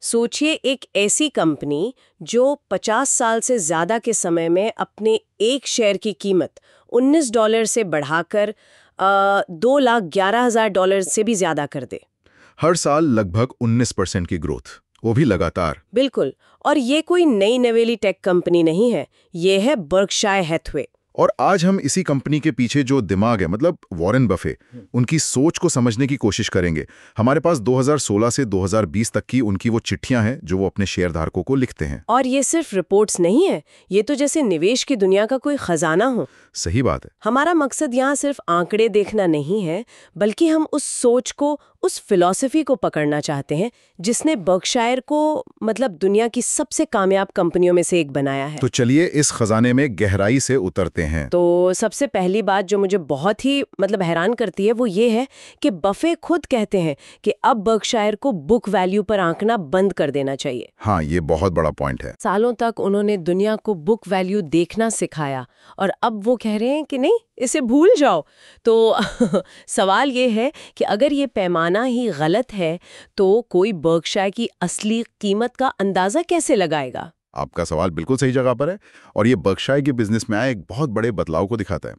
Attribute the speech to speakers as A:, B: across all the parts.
A: सोचिए एक ऐसी कंपनी जो 50 साल से ज्यादा के समय में अपने एक शेयर की कीमत $19 से बढ़ाकर $2,11,000 से भी ज्यादा कर दे।
B: हर साल लगभग 19% की ग्रोथ, वो भी लगातार।
A: बिल्कुल। और ये कोई नई नवेली टेक कंपनी नहीं है, ये है बर्कशायर हैथवे।
B: और आज हम इसी कंपनी के पीछे जो दिमाग है, मतलब वॉरेन बफे, उनकी सोच को समझने की कोशिश करेंगे। हमारे पास 2016 से 2020 तक की उनकी वो चिट्ठियां हैं जो वो अपने शेयरधारकों को लिखते हैं।
A: और ये सिर्फ रिपोर्ट्स नहीं है, ये तो जैसे निवेश की दुनिया का कोई खजाना हो।
B: सही बात है।
A: हमारा मकसद यहाँ सिर्फ आंकड़े देखना नहीं है, बल्कि हम उस सोच को, उस फिलॉसफी को पकड़ना चाहते हैं जिसने बर्कशायर को मतलब दुनिया की सबसे कामयाब कंपनियों में से एक बनाया है।
B: तो चलिए इस खजाने में गहराई से उतरते हैं।
A: तो सबसे पहली बात जो मुझे बहुत ही हैरान करती है वो ये है कि बफे खुद कहते हैं कि अब बर्कशायर को बुक वैल्यू पर आंकना बंद कर देना चाहिए।
B: हाँ, ये बहुत बड़ा पॉइंट है।
A: सालों तक उन्होंने दुनिया को बुक वैल्यू देखना सिखाया और अब वो कह रहे हैं कि नहीं, इसे भूल जाओ। तो सवाल ये है कि अगर ये पैमाना ही गलत है तो कोई बर्कशायर की असली कीमत का अंदाजा कैसे लगाएगा?
B: आपका सवाल बिल्कुल सही जगह पर है और ये बर्कशायर के बिजनेस में आए एक बहुत बड़े बदलाव को दिखाता है।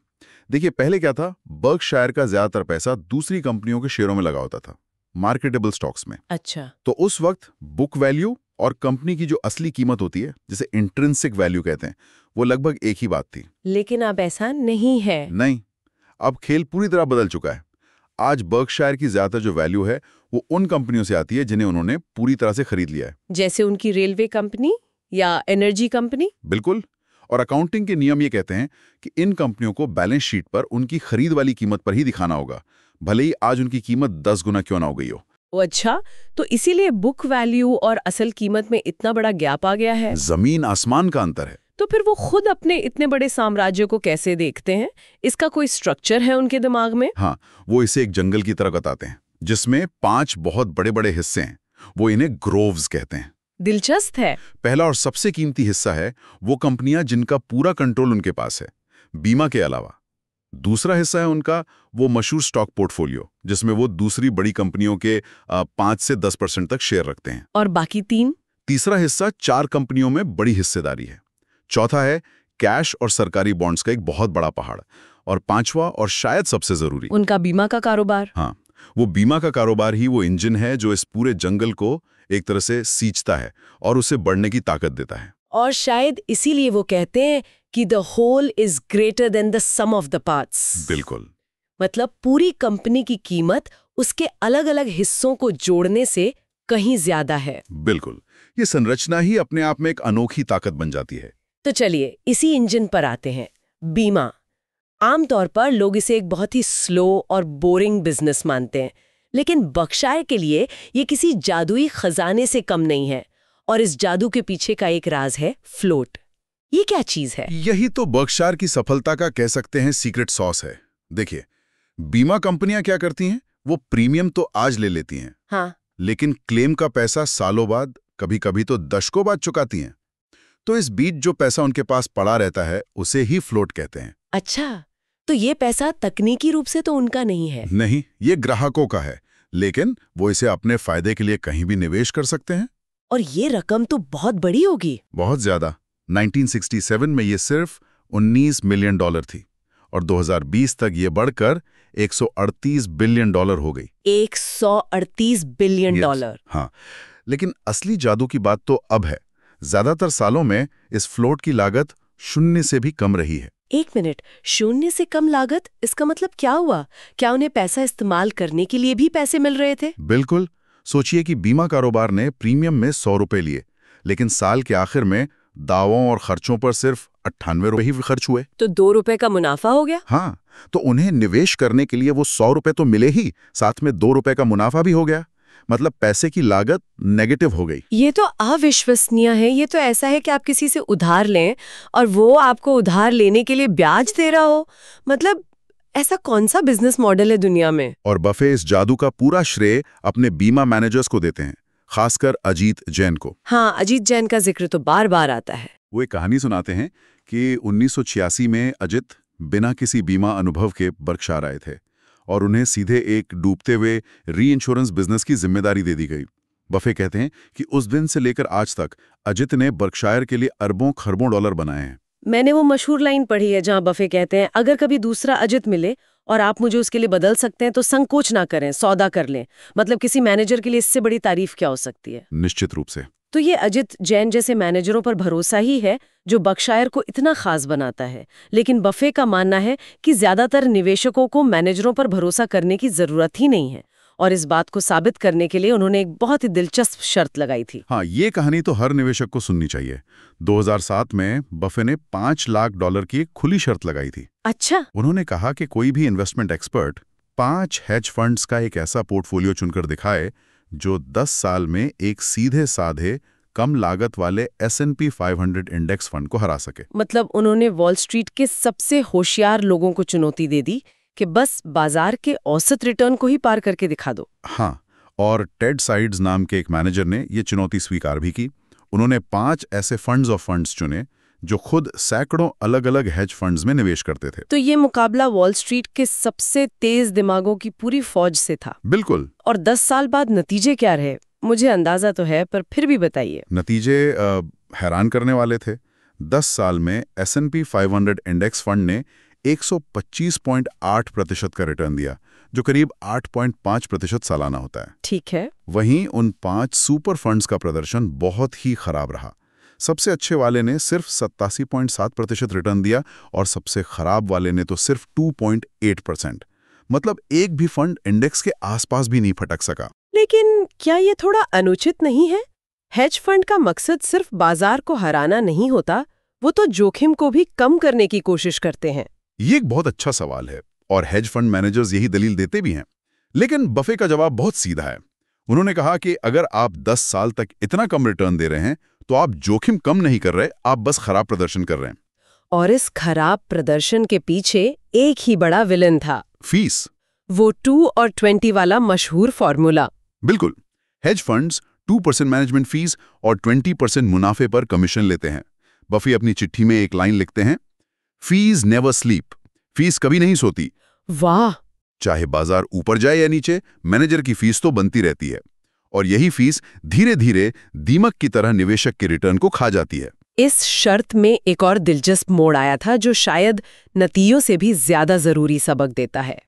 B: देखिए, पहले क्या था, बर्कशायर का ज्यादातर पैसा दूसरी कंपनियों के शेयरों में लगा होता था, मार्केटेबल स्टॉक्स में।
A: अच्छा।
B: तो उस वक्त बुक वैल्यू और कंपनी की जो असली कीमत होती है, जिसे इंट्रिंसिक वैल्यू कहते हैं, वो लगभग एक ही बात थी।
A: लेकिन अब ऐसा नहीं है।
B: नहीं, अब खेल पूरी तरह बदल चुका है। आज बर्कशायर की ज्यादातर जो वैल्यू है वो उन कंपनियों से आती है जिन्हें उन्होंने पूरी तरह से खरीद लिया है।
A: जैसे उनकी रेलवे कंपनी या एनर्जी कंपनी।
B: बिल्कुल। और अकाउंटिंग के नियम ये कहते हैं कि इन कंपनियों को बैलेंस शीट पर उनकी खरीद वाली कीमत पर ही दिखाना होगा, भले ही आज उनकी कीमत 10 गुना क्यों ना हो गई हो।
A: अच्छा, तो इसीलिए बुक वैल्यू और असल कीमत में इतना बड़ा गैप आ गया है।
B: जमीन आसमान का अंतर है।
A: तो फिर वो खुद अपने इतने बड़े साम्राज्य को कैसे देखते हैं? इसका कोई स्ट्रक्चर है उनके दिमाग में?
B: हाँ, वो इसे एक जंगल की तरह बताते हैं जिसमें 5 बहुत बड़े बड़े हिस्से हैं। वो इन्हें ग्रोव्स कहते हैं।
A: दिलचस्प है।
B: पहला और सबसे कीमती हिस्सा है वो कंपनियां जिनका पूरा कंट्रोल उनके पास है, बीमा के अलावा। दूसरा हिस्सा है उनका वो मशहूर स्टॉक पोर्टफोलियो, जिसमें वो दूसरी बड़ी कंपनियों के 5 से 10% तक शेयर रखते हैं।
A: और बाकी 3?
B: तीसरा हिस्सा 4 कंपनियों में बड़ी हिस्सेदारी है। चौथा है कैश और सरकारी बॉन्ड्स का एक बहुत बड़ा पहाड़। और पांचवा और शायद सबसे जरूरी,
A: उनका बीमा का कारोबार।
B: हाँ, वो बीमा का कारोबार ही वो इंजन है जो इस पूरे जंगल को एक तरह से सींचता है और उसे बढ़ने की ताकत देता है।
A: और शायद इसीलिए वो कहते हैं कि the whole is greater than the sum of the parts.
B: बिल्कुल।
A: मतलब पूरी कंपनी की कीमत उसके अलग अलग हिस्सों को जोड़ने से कहीं ज्यादा है।
B: बिल्कुल, ये संरचना ही अपने आप में एक अनोखी ताकत बन जाती है।
A: तो चलिए इसी इंजन पर आते हैं, बीमा। आमतौर पर लोग इसे एक बहुत ही स्लो और बोरिंग बिजनेस मानते हैं, लेकिन बर्कशायर के लिए ये किसी जादुई खजाने से कम नहीं है। और इस जादू के पीछे का एक राज है फ्लोट। ये क्या चीज है?
B: यही तो बर्कशायर की सफलता का कह सकते हैं सीक्रेट सॉस है। देखिए, बीमा कंपनियां क्या करती हैं, वो प्रीमियम तो आज ले लेती हैं,
A: हाँ,
B: लेकिन क्लेम का पैसा सालों बाद, कभी कभी तो दशकों बाद चुकाती हैं। तो इस बीच जो पैसा उनके पास पड़ा रहता है उसे ही फ्लोट कहते हैं।
A: अच्छा, तो ये पैसा तकनीकी रूप से तो उनका नहीं है?
B: नहीं, ये ग्राहकों का है, लेकिन वो इसे अपने फायदे के लिए कहीं भी निवेश कर सकते हैं।
A: और ये रकम तो बहुत बड़ी होगी।
B: बहुत ज्यादा। 1967 में ये सिर्फ $19 मिलियन थी और 2020 तक ये बढ़कर $138 बिलियन हो गई।
A: $138 बिलियन।
B: हाँ, लेकिन असली जादू की बात तो अब है। ज्यादातर सालों में इस फ्लोट की लागत 0 से भी कम रही है।
A: 1 मिनट, 0 से कम लागत, इसका मतलब क्या हुआ? क्या उन्हें पैसा इस्तेमाल करने के लिए भी पैसे मिल रहे थे?
B: बिल्कुल। सोचिए कि बीमा कारोबार ने प्रीमियम में ₹100 लिए, लेकिन साल के आखिर में दावों और खर्चों पर सिर्फ ₹98 ही खर्च हुए।
A: तो ₹2 का मुनाफा हो गया।
B: हाँ, तो उन्हें निवेश करने के लिए वो ₹100 तो मिले ही, साथ में ₹2 का मुनाफा भी हो गया। मतलब पैसे की लागत नेगेटिव हो गई।
A: ये तो अविश्वसनीय है। ये तो ऐसा है कि आप किसी से उधार लें और वो आपको उधार लेने के लिए ब्याज दे रहा हो। मतलब ऐसा कौन सा बिजनेस मॉडल है दुनिया में?
B: और बफे इस जादू का पूरा श्रेय अपने बीमा मैनेजर्स को देते हैं, खासकर अजीत जैन को।
A: हाँ, अजीत जैन का जिक्र तो बार बार आता है।
B: वो एक कहानी सुनाते हैं कि 1986 में अजित बिना किसी बीमा अनुभव के बर्कशायर आए थे और उन्हें सीधे एक डूबते हुए री इंश्योरेंस बिजनेस की जिम्मेदारी दे दी गई। बफे कहते हैं कि उस दिन से लेकर आज तक अजित ने बर्कशायर के लिए अरबों खरबों डॉलर बनाए हैं।
A: मैंने वो मशहूर लाइन पढ़ी है जहां बफे कहते हैं, अगर कभी दूसरा अजित मिले और आप मुझे उसके लिए बदल सकते हैं तो संकोच ना करें, सौदा कर लें। मतलब किसी मैनेजर के लिए इससे बड़ी तारीफ क्या हो सकती है।
B: निश्चित रूप से।
A: तो ये अजित जैन जैसे मैनेजरों पर भरोसा ही है जो बर्कशायर को इतना खास बनाता है। लेकिन बफे का मानना है कि ज्यादातर निवेशकों को मैनेजरों पर भरोसा करने की जरूरत ही नहीं है, और इस बात को साबित करने के लिए उन्होंने एक बहुत ही दिलचस्प शर्त लगाई थी।
B: हाँ, ये कहानी तो हर निवेशक को सुननी चाहिए। 2007 में बफे ने $5 लाख की एक खुली शर्त लगाई थी।
A: अच्छा।
B: उन्होंने कहा कि कोई भी इन्वेस्टमेंट एक्सपर्ट 5 हेज फंड्स का एक ऐसा पोर्टफोलियो चुनकर दिखाए जो 10 साल में एक सीधे साधे कम लागत वाले S&P 500 इंडेक्स फंड को हरा सके।
A: मतलब उन्होंने वॉल स्ट्रीट के सबसे होशियार लोगों को चुनौती दे दी कि बस बाजार के औसत रिटर्न को ही पार करके दिखा दो।
B: हाँ, और टेड साइड्स नाम के एक मैनेजर ने ये चुनौती स्वीकार भी की। उन्होंने 5 ऐसे फंड्स ऑफ फंड्स चुने जो खुद सैकड़ों अलग अलग हेज फंड्स में निवेश करते थे।
A: तो ये मुकाबला वॉल स्ट्रीट के सबसे तेज दिमागों की पूरी फौज से था।
B: बिल्कुल।
A: और 10 साल बाद नतीजे क्या रहे, मुझे अंदाजा तो है, पर फिर भी बताइए।
B: नतीजे हैरान करने वाले थे। 10 साल में S&P 500 इंडेक्स फंड ने 125.8% का रिटर्न दिया, जो करीब 8.5% सालाना होता है।
A: ठीक है।
B: वहीं उन 5 सुपर फंड्स का प्रदर्शन बहुत ही खराब रहा। सबसे अच्छे वाले ने सिर्फ 87.7% रिटर्न दिया और सबसे खराब वाले ने तो सिर्फ 2.8%। मतलब एक भी फंड इंडेक्स के आसपास भी नहीं फटक सका।
A: लेकिन क्या ये थोड़ा अनुचित नहीं है? हेज फंड का मकसद सिर्फ बाजार को हराना नहीं होता, वो तो जोखिम को भी कम करने की कोशिश करते हैं।
B: ये एक बहुत अच्छा सवाल है और हेज फंड मैनेजर्स यही दलील देते भी हैं। लेकिन बफे का जवाब बहुत सीधा है। उन्होंने कहा कि अगर आप 10 साल तक इतना कम रिटर्न दे रहे हैं तो आप जोखिम कम नहीं कर रहे, आप बस खराब प्रदर्शन कर रहे हैं।
A: और इस खराब प्रदर्शन के पीछे एक ही बड़ा विलन था,
B: फीस।
A: वो 2 और 20 वाला मशहूर फॉर्मूला।
B: बिल्कुल। हेज फंड्स 2% मैनेजमेंट फीस और 20% मुनाफे पर कमीशन लेते हैं। बफे अपनी चिट्ठी में एक लाइन लिखते हैं, फीस नेवर स्लीप। फीस कभी नहीं सोती।
A: वाह।
B: चाहे बाजार ऊपर जाए या नीचे, मैनेजर की फीस तो बनती रहती है। और यही फीस धीरे धीरे दीमक की तरह निवेशक के रिटर्न को खा जाती है।
A: इस शर्त में एक और दिलचस्प मोड़ आया था जो शायद नतीजों से भी ज्यादा जरूरी सबक देता है।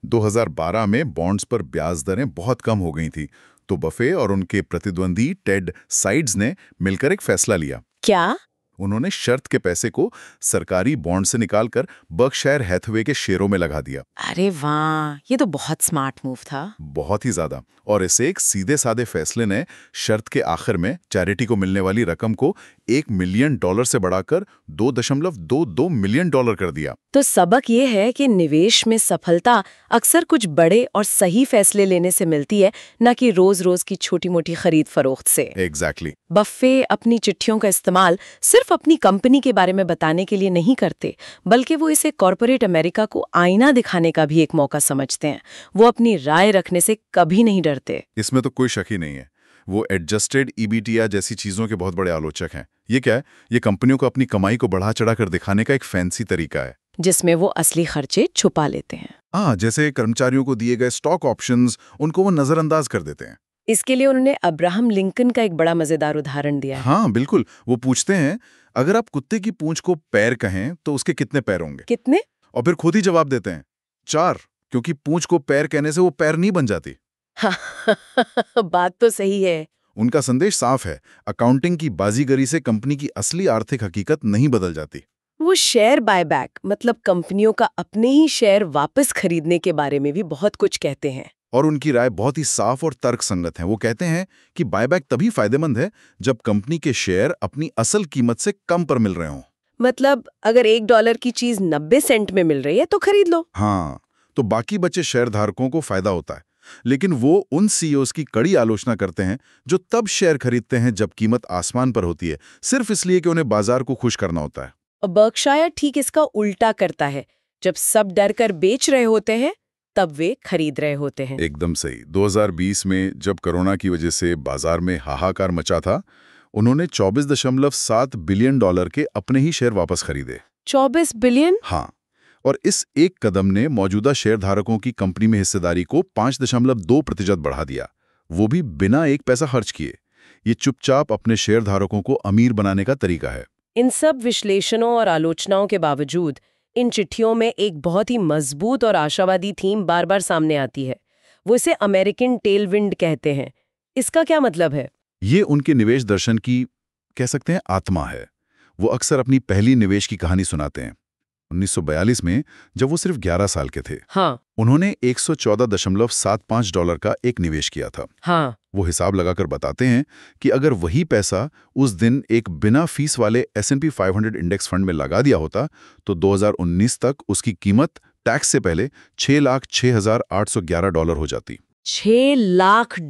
B: 2012 में बॉन्ड्स पर ब्याज दरें बहुत कम हो गई थी, तो बफे और उनके प्रतिद्वंदी टेड साइड्स ने मिलकर एक फैसला लिया।
A: क्या?
B: उन्होंने शर्त के पैसे को सरकारी बॉन्ड से निकालकर बर्कशायर हैथवे के शेयरों में लगा दिया।
A: अरे वाह, ये तो बहुत स्मार्ट मूव था।
B: बहुत ही ज्यादा। और इस एक सीधे साधे फैसले ने शर्त के आखिर में चैरिटी को मिलने वाली रकम को $1 मिलियन से बढ़ाकर $2.22 मिलियन कर दिया।
A: तो सबक ये है कि निवेश में सफलता अक्सर कुछ बड़े और सही फैसले लेने से मिलती है, न कि रोज रोज की छोटी मोटी खरीद फरोख्त से।
B: एग्जैक्टली।
A: बफे अपनी चिट्ठियों का इस्तेमाल सिर्फ अपनी कंपनी के बारे में बताने के लिए नहीं करते, बल्कि वो इसे कॉर्पोरेट अमेरिका को आईना दिखाने का भी एक मौका समझते हैं। वो अपनी राय रखने से कभी नहीं डरते।
B: इसमें तो कोई शक ही नहीं है। वो एडजस्टेड EBITDA जैसी चीजों के बहुत बड़े आलोचक हैं। ये क्या है? ये कंपनियों को अपनी कमाई को बढ़ा चढ़ाकर दिखाने का एक फैंसी तरीका है,
A: जिसमें वो असली खर्चे छुपा लेते हैं।
B: हाँ, जैसे कर्मचारियों को दिए गए स्टॉक ऑप्शंस, उनको वो नजरअंदाज कर देते हैं।
A: इसके लिए उन्होंने अब्राहम लिंकन का एक बड़ा मजेदार उदाहरण दिया है।
B: हाँ बिल्कुल। वो पूछते हैं, अगर आप कुत्ते की पूंछ को पैर कहें तो उसके कितने पैर होंगे?
A: कितने?
B: और फिर खुद ही जवाब देते हैं, 4, क्योंकि पूंछ को पैर कहने से वो पैर नहीं बन जाती।
A: बात तो सही है।
B: उनका संदेश साफ है, अकाउंटिंग की बाजीगरी से कंपनी की असली आर्थिक हकीकत नहीं बदल जाती।
A: वो शेयर बायबैक, मतलब कंपनियों का अपने ही शेयर वापस खरीदने के बारे में भी बहुत कुछ कहते हैं।
B: और उनकी राय बहुत ही साफ और तर्कसंगत है। वो कहते हैं कि बायबैक तभी फायदेमंद है जब कंपनी के शेयर अपनी असल कीमत से कम पर मिल रहे हों।
A: मतलब अगर $1 की चीज 90 सेंट में मिल रही है तो खरीद लो।
B: हाँ, तो बाकी बचे शेयर धारकों को फायदा होता है। लेकिन वो उन CEOs की कड़ी आलोचना करते हैं जो तब शेयर खरीदते हैं जब कीमत आसमान पर होती है, सिर्फ इसलिए कि उन्हें बाजार को खुश करना होता है।
A: और बर्कशायर ठीक इसका उल्टा करता है। जब सब डर कर बेच रहे होते हैं तब वे खरीद रहे होते हैं।
B: एकदम सही। 2020 में जब कोरोना की वजह से बाजार में हाहाकार मचा था, उन्होंने $24.7 बिलियन के अपने ही शेयर वापस खरीदे।
A: 24 बिलियन?
B: हाँ, और इस एक कदम ने मौजूदा शेयरधारकों की कंपनी में हिस्सेदारी को 5.2% बढ़ा दिया। वो भी बिना एक पैसा खर्च किए। ये चुपचाप अपने शेयरधारकों को अमीर बनाने का तरीका है।
A: इन सब विश्लेषणों और आलोचनाओं के बावजूद इन चिट्ठियों में एक बहुत ही मजबूत और आशावादी थीम बार बार सामने आती है। वो इसे अमेरिकन टेलविंड कहते हैं। इसका क्या मतलब है?
B: ये उनके निवेश दर्शन की, कह सकते हैं, आत्मा है। वो अक्सर अपनी पहली निवेश की कहानी सुनाते हैं। 1942 में जब वो सिर्फ 11 साल के थे,
A: हाँ,
B: उन्होंने $114.75 का एक निवेश किया था।
A: हाँ,
B: वो हिसाब लगाकर बताते हैं कि अगर वही पैसा उस दिन एक बिना फीस वाले S&P 500 इंडेक्स फंड में लगा दिया होता तो 2019 तक उसकी कीमत टैक्स से पहले $6,06,811 हो जाती।
A: $6 लाख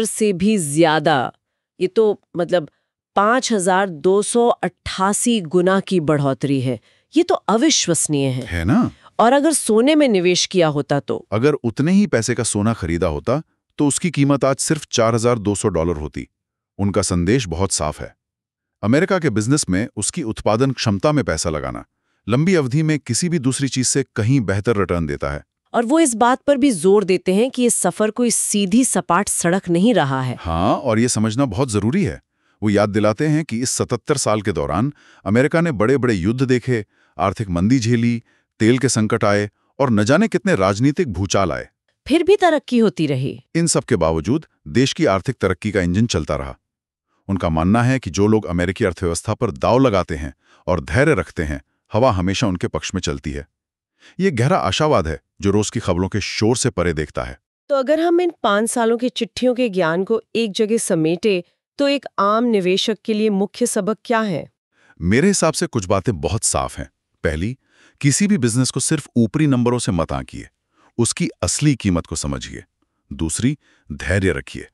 A: से भी ज्यादा। ये तो मतलब 5,288 गुना की बढ़ोतरी है। ये तो अविश्वसनीय है
B: ना?
A: और अगर सोने में निवेश किया होता तो?
B: अगर उतने ही पैसे का सोना खरीदा होता तो उसकी कीमत आज सिर्फ $4,200 होती। उनका संदेश बहुत साफ है। अमेरिका के बिजनेस में उसकी उत्पादन क्षमता में पैसा लगाना लंबी अवधि में किसी भी दूसरी चीज से कहीं बेहतर रिटर्न देता है।
A: और वो इस बात पर भी जोर देते हैं कि ये सफर कोई सीधी सपाट सड़क नहीं रहा है।
B: हाँ, और ये समझना बहुत जरूरी है। वो याद दिलाते हैं कि इस 77 साल के दौरान अमेरिका ने बड़े बड़े युद्ध देखे, आर्थिक मंदी झेली, तेल के संकट आए और न जाने कितने राजनीतिक भूचाल आए,
A: फिर भी तरक्की होती रही।
B: इन सब के बावजूद देश की आर्थिक तरक्की का इंजन चलता रहा। उनका मानना है कि जो लोग अमेरिकी अर्थव्यवस्था पर दांव लगाते हैं और धैर्य रखते हैं, हवा हमेशा उनके पक्ष में चलती है। ये गहरा आशावाद है जो रोज की खबरों के शोर से परे देखता है।
A: तो अगर हम इन 5 सालों की चिट्ठियों के ज्ञान को एक जगह समेटे तो एक आम निवेशक के लिए मुख्य सबक क्या है?
B: मेरे हिसाब से कुछ बातें बहुत साफ हैं। पहली, किसी भी बिजनेस को सिर्फ ऊपरी नंबरों से मत आंकिए, उसकी असली कीमत को समझिए। दूसरी, धैर्य रखिए।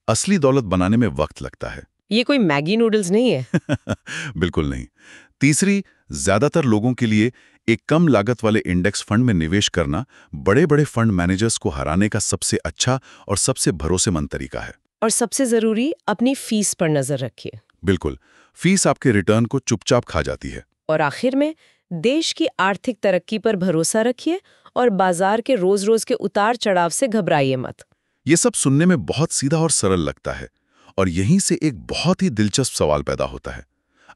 B: असली दौलत बनाने में वक्त लगता है।
A: ये कोई मैगी नूडल्स नहीं है।
B: बिल्कुल नहीं। तीसरी, ज्यादातर लोगों के लिए एक कम लागत वाले इंडेक्स फंड में निवेश करना बड़े बड़े फंड मैनेजर्स को हराने का सबसे अच्छा और सबसे भरोसेमंद तरीका है।
A: और सबसे जरूरी, अपनी फीस पर नजर रखिए।
B: बिल्कुल, फीस आपके रिटर्न को चुपचाप खा जाती है।
A: और आखिर में, देश की आर्थिक तरक्की पर भरोसा रखिए और बाजार के रोज रोज के उतार चढ़ाव से घबराइए मत।
B: ये सब सुनने में बहुत सीधा और सरल लगता है, और यहीं से एक बहुत ही दिलचस्प सवाल पैदा होता है।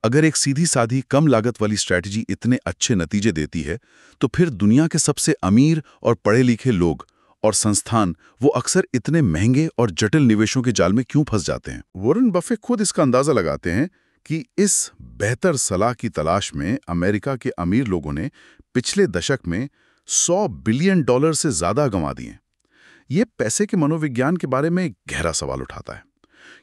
B: अगर एक सीधी साधी कम लागत वाली स्ट्रैटेजी इतने अच्छे नतीजे देती है, तो फिर दुनिया के सबसे अमीर और पढ़े लिखे लोग और संस्थान वो अक्सर इतने महंगे और जटिल निवेशों के जाल में क्यों फंस जाते हैं? वॉरेन बफे खुद इसका अंदाजा लगाते हैं कि इस बेहतर सलाह की तलाश में अमेरिका के अमीर लोगों ने पिछले दशक में $100 बिलियन से ज्यादा गंवा दिए। ये पैसे के मनोविज्ञान के बारे में गहरा सवाल उठाता है।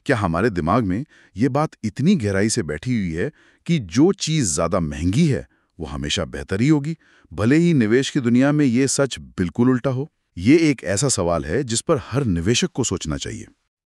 B: क्या हमारे दिमाग में ये बात इतनी गहराई से बैठी हुई है कि जो चीज ज्यादा महंगी है वो हमेशा बेहतर ही होगी, भले ही निवेश की दुनिया में ये सच बिल्कुल उल्टा हो? ये एक ऐसा सवाल है जिस पर हर निवेशक को सोचना चाहिए।